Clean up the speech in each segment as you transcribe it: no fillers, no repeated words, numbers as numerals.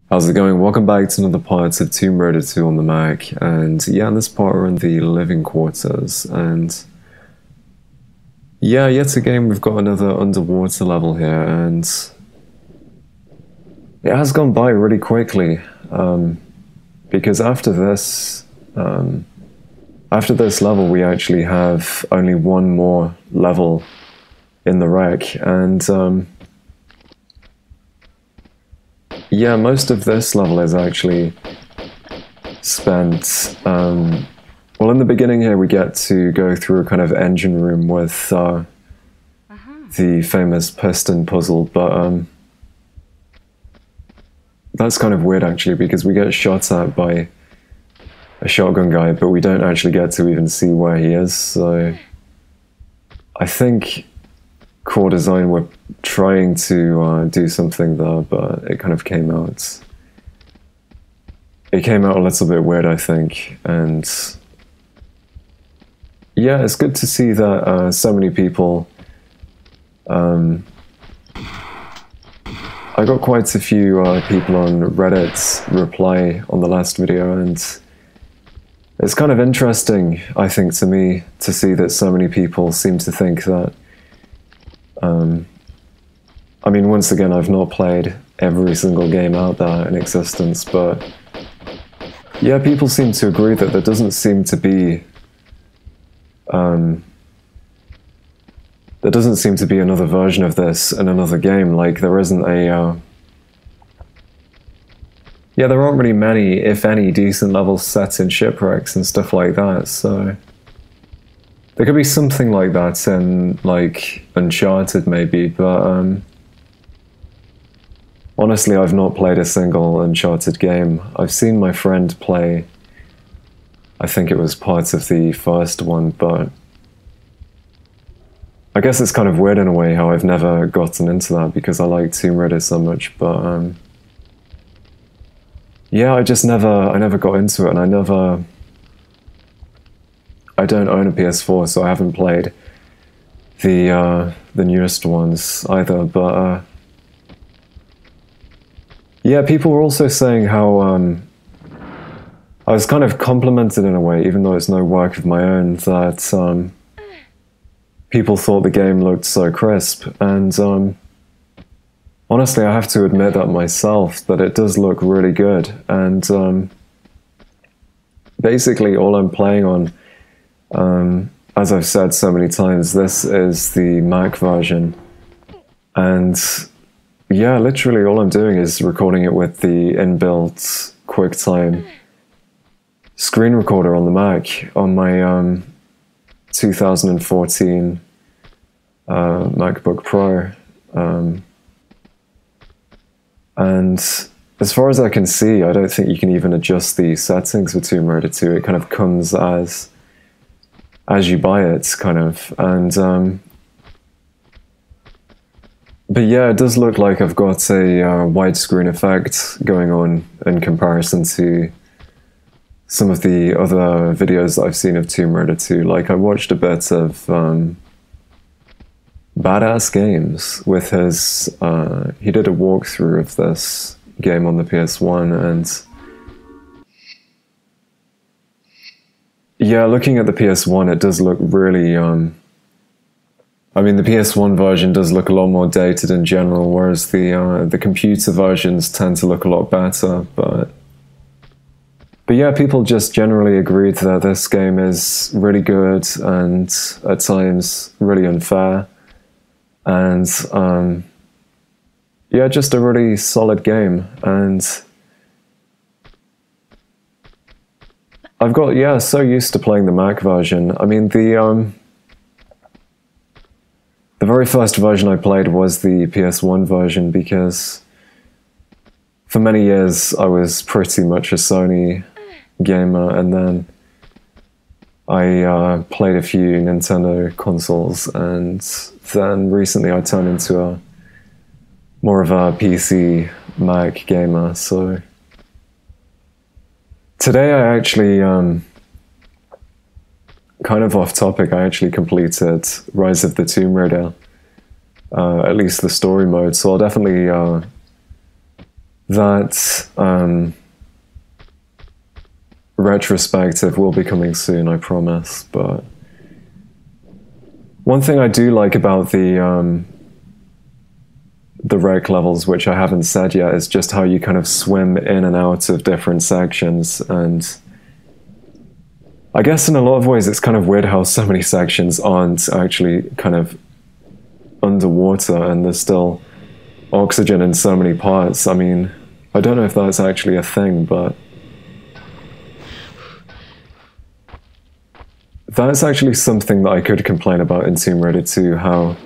How's it going? Welcome back to another part of Tomb Raider 2 on the Mac, and yeah, in this part we're in the living quarters, and yeah, yet again we've got another underwater level here, and it has gone by really quickly, because after this level we actually have only one more level in the wreck, and yeah, most of this level is actually spent, well, in the beginning here we get to go through a kind of engine room with the famous piston puzzle, but that's kind of weird actually, because we get shot at by a shotgun guy, but we don't actually get to even see where he is, so I think core design were trying to do something there, but it kind of came out. It came out a little bit weird, I think, and yeah, it's good to see that so many people. I got quite a few people on Reddit reply on the last video, and it's kind of interesting, I think, to me, to see that so many people seem to think that. I mean, once again, I've not played every single game out there in existence, but yeah, people seem to agree that there doesn't seem to be another version of this in another game. Like, there isn't a yeah, there aren't really many, if any, decent levels set in shipwrecks and stuff like that, so there could be something like that in, like, Uncharted maybe, but honestly, I've not played a single Uncharted game. I've seen my friend play, I think it was part of the first one, but I guess it's kind of weird in a way how I've never gotten into that because I like Tomb Raider so much, but yeah, I never got into it, and I don't own a PS4, so I haven't played the newest ones either, but yeah, people were also saying how I was kind of complimented in a way, even though it's no work of my own, that people thought the game looked so crisp, and honestly, I have to admit that myself, that it does look really good, and basically all I'm playing on, as I've said so many times, this is the Mac version, and yeah, literally all I'm doing is recording it with the inbuilt QuickTime screen recorder on the Mac, on my 2014 MacBook Pro, and as far as I can see, I don't think you can even adjust the settings for Tomb Raider 2. It kind of comes as you buy it, kind of, and but yeah, it does look like I've got a widescreen effect going on in comparison to some of the other videos that I've seen of Tomb Raider 2. Like, I watched a bit of Badass Games with his, he did a walkthrough of this game on the PS1, and yeah, looking at the PS1, it does look really, I mean, the PS1 version does look a lot more dated in general, whereas the computer versions tend to look a lot better, but yeah, people just generally agreed that this game is really good and at times really unfair, and yeah, just a really solid game. And I've got, yeah, so used to playing the Mac version. I mean, the very first version I played was the PS1 version, because for many years I was pretty much a Sony gamer, and then I played a few Nintendo consoles, and then recently I turned into more of a PC Mac gamer. So today I actually, kind of off topic, I actually completed Rise of the Tomb Raider, at least the story mode, so I'll definitely that retrospective will be coming soon, I promise. But one thing I do like about the rec levels, which I haven't said yet, is just how you kind of swim in and out of different sections. And I guess in a lot of ways it's kind of weird how so many sections aren't actually kind of underwater and there's still oxygen in so many parts. I mean, I don't know if that's actually a thing, but that's actually something that I could complain about in Tomb Raider 2, how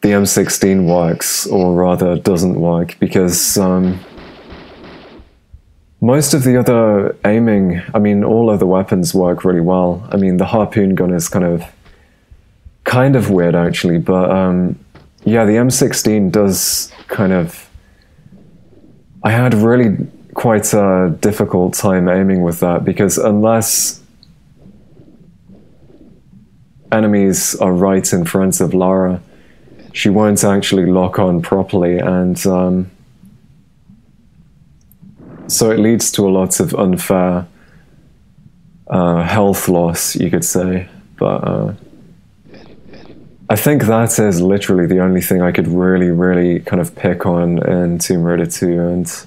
the M16 works, or rather doesn't work, because most of the other aiming, I mean, all other weapons work really well. I mean, the harpoon gun is kind of weird actually, but yeah, the M16 does kind of... I had really quite a difficult time aiming with that, because unless enemies are right in front of Lara, she won't actually lock on properly, and so it leads to a lot of unfair health loss, you could say. But I think that is literally the only thing I could really kind of pick on in Tomb Raider 2. And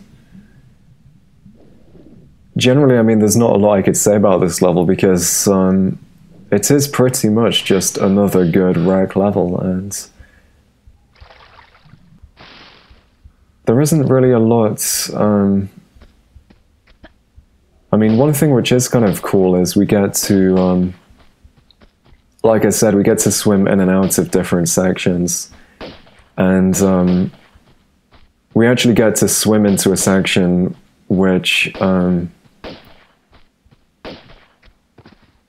generally, I mean, there's not a lot I could say about this level, because it is pretty much just another good rec level, and there isn't really a lot. I mean, one thing which is kind of cool is we get to, like I said, we get to swim in and out of different sections, and we actually get to swim into a section which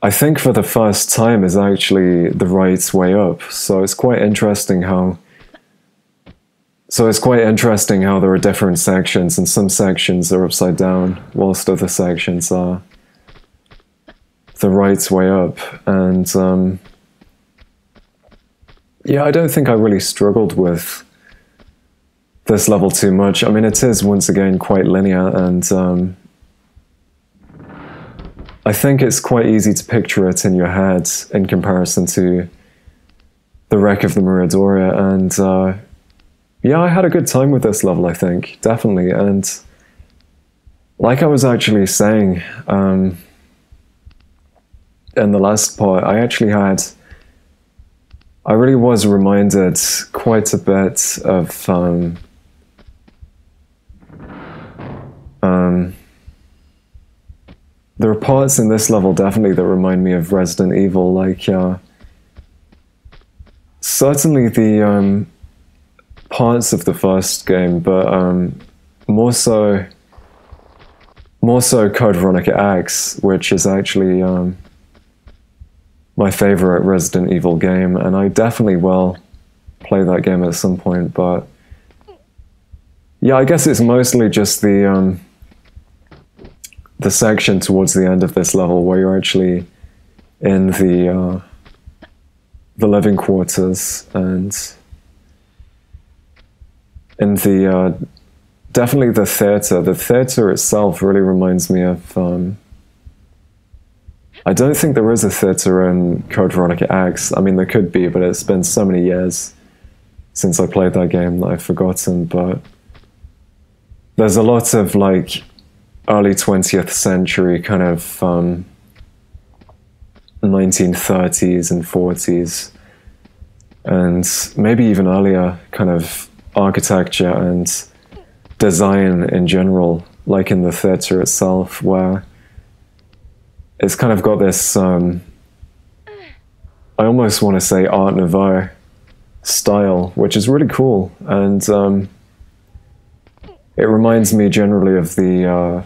I think for the first time is actually the right way up. So it's quite interesting how there are different sections, and some sections are upside down, whilst other sections are the right way up. And yeah, I don't think I really struggled with this level too much. I mean, it is once again quite linear, and I think it's quite easy to picture it in your head in comparison to the wreck of the Maria Doria. And yeah, I had a good time with this level, I think, definitely. And like I was actually saying in the last part, I really was reminded quite a bit of there are parts in this level definitely that remind me of Resident Evil, like certainly the parts of the first game, but more so Code Veronica X, which is actually my favorite Resident Evil game, and I definitely will play that game at some point. But yeah, I guess it's mostly just the section towards the end of this level where you're actually in the living quarters, and in the definitely the theater. The theater itself really reminds me of I don't think there is a theater in Code Veronica X. I mean, there could be, but it's been so many years since I played that game that I've forgotten. But there's a lot of like early 20th century kind of 1930s and 40s, and maybe even earlier kind of architecture and design in general, like in the theater itself, where it's kind of got this, I almost want to say Art Nouveau style, which is really cool. And it reminds me generally of the,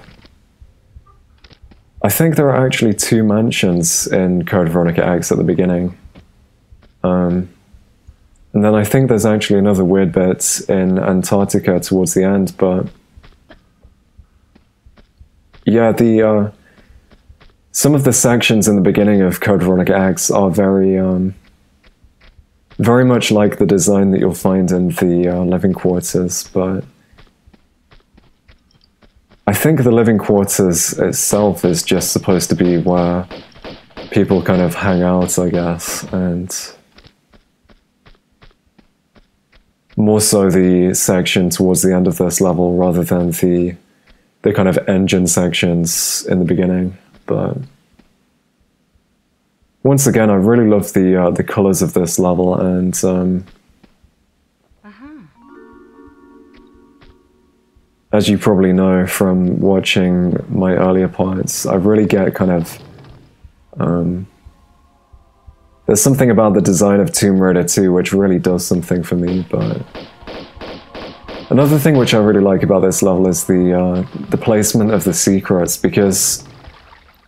I think there are actually 2 mansions in Code Veronica X at the beginning. And then I think there's actually another weird bit in Antarctica towards the end, but yeah, the some of the sections in the beginning of Code Veronica X are very much like the design that you'll find in the living quarters, but I think the living quarters itself is just supposed to be where people kind of hang out, I guess, and more so the section towards the end of this level rather than the kind of engine sections in the beginning. But once again, I really love the colors of this level, and as you probably know from watching my earlier parts, I really get kind of there's something about the design of Tomb Raider 2 which really does something for me. But another thing which I really like about this level is the placement of the secrets, because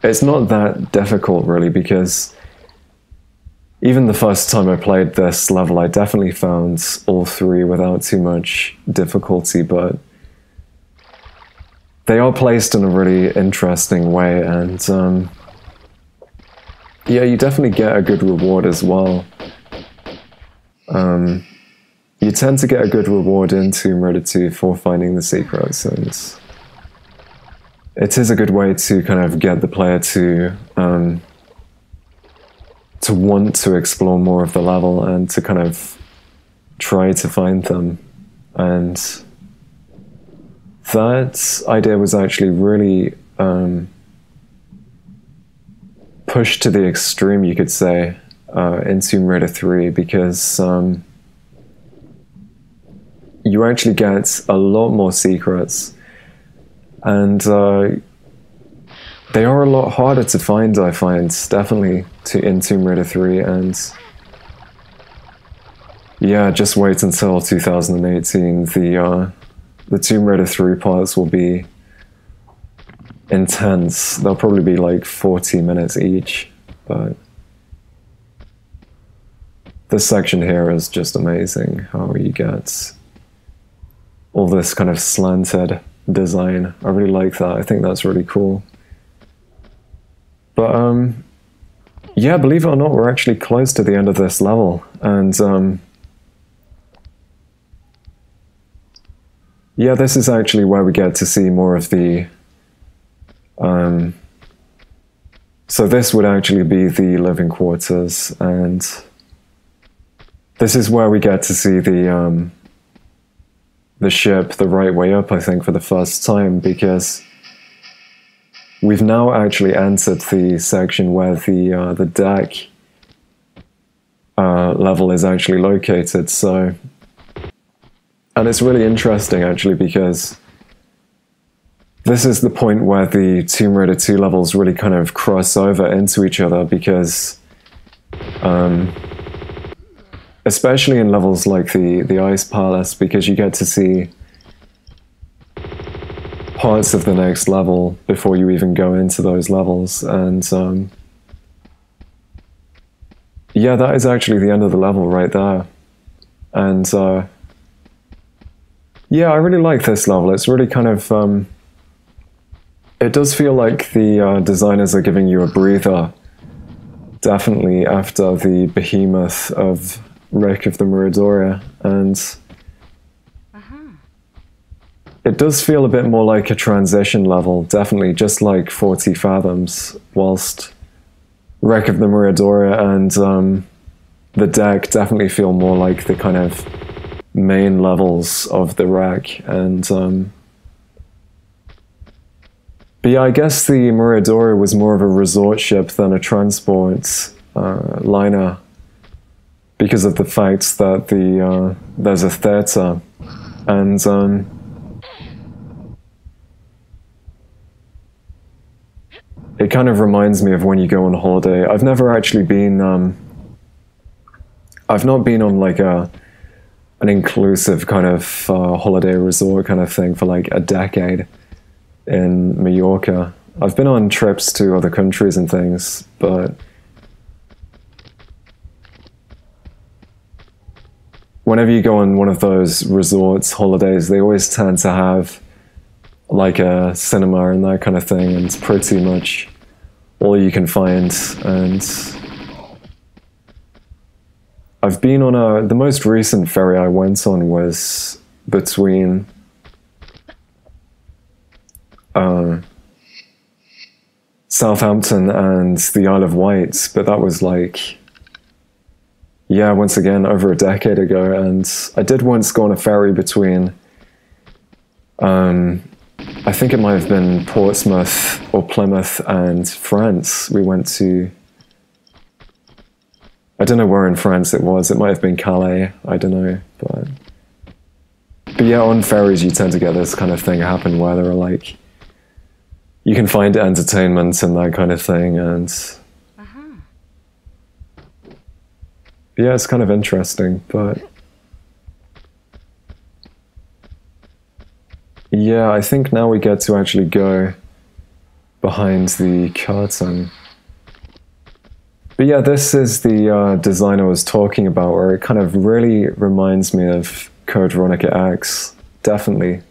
it's not that difficult really, because even the first time I played this level I definitely found all three without too much difficulty, but they are placed in a really interesting way, and yeah, you definitely get a good reward as well. You tend to get a good reward in Tomb Raider 2 for finding the secrets, and it is a good way to kind of get the player to want to explore more of the level and to kind of try to find them. And that idea was actually really pushed to the extreme, you could say, in Tomb Raider 3, because you actually get a lot more secrets, and they are a lot harder to find, I find, definitely, in Tomb Raider 3, and yeah, just wait until 2018, the Tomb Raider 3 parts will be intense. They'll probably be like 40 minutes each, but this section here is just amazing, how you get all this kind of slanted design. I really like that. I think that's really cool. But yeah, believe it or not, we're actually close to the end of this level, and yeah, this is actually where we get to see more of the so this would actually be the living quarters, and this is where we get to see the ship the right way up, I think, for the first time, because we've now actually entered the section where the deck level is actually located. So, and it's really interesting actually, because this is the point where the Tomb Raider 2 levels really kind of cross over into each other, because especially in levels like the Ice Palace, because you get to see parts of the next level before you even go into those levels, and yeah, that is actually the end of the level right there. And yeah, I really like this level. It's really kind of it does feel like the designers are giving you a breather, definitely, after the behemoth of Wreck of the Muradoria, and it does feel a bit more like a transition level, definitely, just like 40 Fathoms, whilst Wreck of the Muradoria and the deck definitely feel more like the kind of main levels of the wreck. And but yeah, I guess the Muradoria was more of a resort ship than a transport liner, because of the fact that there's a theater, and it kind of reminds me of when you go on holiday. I've never actually been I've not been on like an inclusive kind of holiday resort kind of thing for like a decade in Mallorca. I've been on trips to other countries and things, but whenever you go on one of those resorts holidays, they always tend to have like a cinema and that kind of thing, and it's pretty much all you can find. And I've been on the most recent ferry I went on was between Southampton and the Isle of Wight, but that was like, yeah, once again, over a decade ago. And I did once go on a ferry between, I think it might have been Portsmouth or Plymouth and France. We went to, I don't know where in France it was. It might have been Calais. I don't know. But yeah, on ferries, you tend to get this kind of thing happen where there are like, you can find entertainment and that kind of thing. And yeah, it's kind of interesting, but yeah, I think now we get to actually go behind the curtain. But yeah, this is the design I was talking about, where it kind of really reminds me of Code Veronica X, definitely.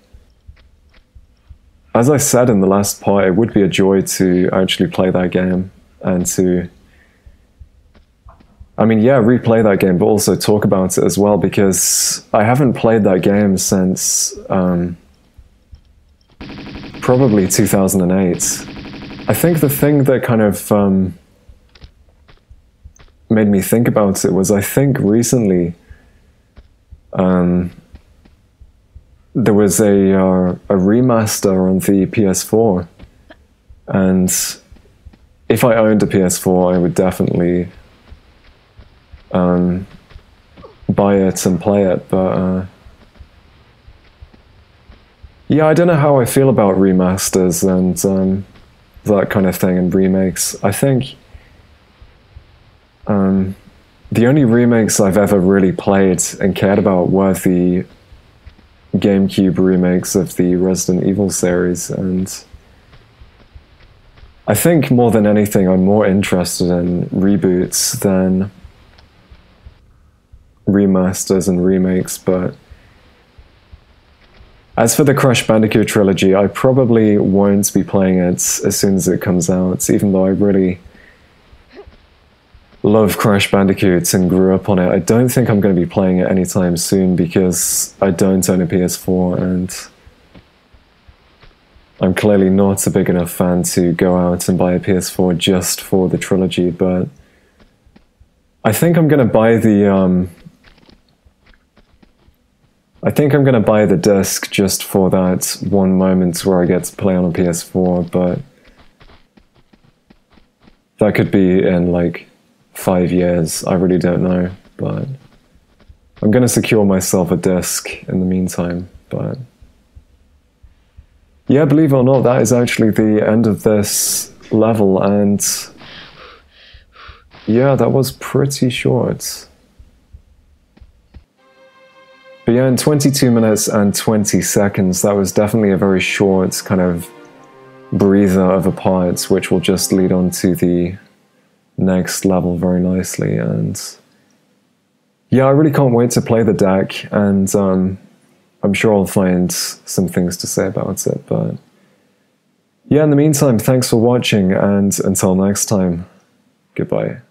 As I said in the last part, it would be a joy to actually play that game and to, I mean, yeah, replay that game, but also talk about it as well, because I haven't played that game since probably 2008. I think the thing that kind of made me think about it was, I think recently there was a remaster on the PS4, and if I owned a PS4, I would definitely buy it and play it. But yeah, I don't know how I feel about remasters and that kind of thing and remakes. I think the only remakes I've ever really played and cared about were the GameCube remakes of the Resident Evil series, and I think more than anything I'm more interested in reboots than remasters and remakes. But as for the Crash Bandicoot trilogy, I probably won't be playing it as soon as it comes out, even though I really love Crash Bandicoot and grew up on it. I don't think I'm going to be playing it anytime soon because I don't own a PS4, and I'm clearly not a big enough fan to go out and buy a PS4 just for the trilogy. But I think I'm going to buy the I think I'm going to buy the disc just for that one moment where I get to play on a PS4, but that could be in like 5 years. I really don't know, but I'm going to secure myself a disc in the meantime. But yeah, believe it or not, that is actually the end of this level, and yeah, that was pretty short. But yeah, in 22 minutes and 20 seconds, that was definitely a very short kind of breather of a part, which will just lead on to the next level very nicely. And yeah, I really can't wait to play the deck, and I'm sure I'll find some things to say about it. But yeah, in the meantime, thanks for watching, and until next time, goodbye.